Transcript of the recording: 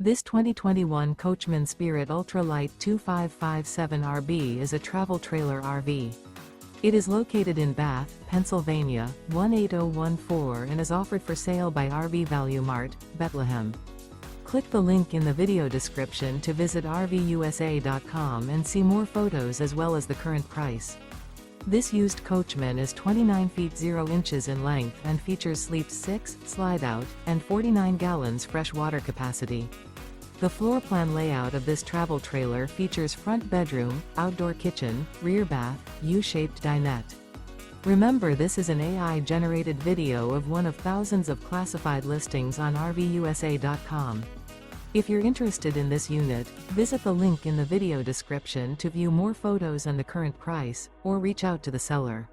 This 2021 Coachmen Spirit Ultra Lite 2557 RB is a travel trailer RV. It is located in Bath, Pennsylvania, 18014 and is offered for sale by RV Value Mart, Behtlehem. Click the link in the video description to visit RVUSA.com and see more photos as well as the current price. This used Coachman is 29 feet 0 inches in length and features sleeps 6, slide-out, and 49 gallons fresh water capacity. The floor plan layout of this travel trailer features front bedroom, outdoor kitchen, rear bath, U-shaped dinette. Remember, this is an AI-generated video of one of thousands of classified listings on RVUSA.com. If you're interested in this unit, visit the link in the video description to view more photos and the current price, or reach out to the seller.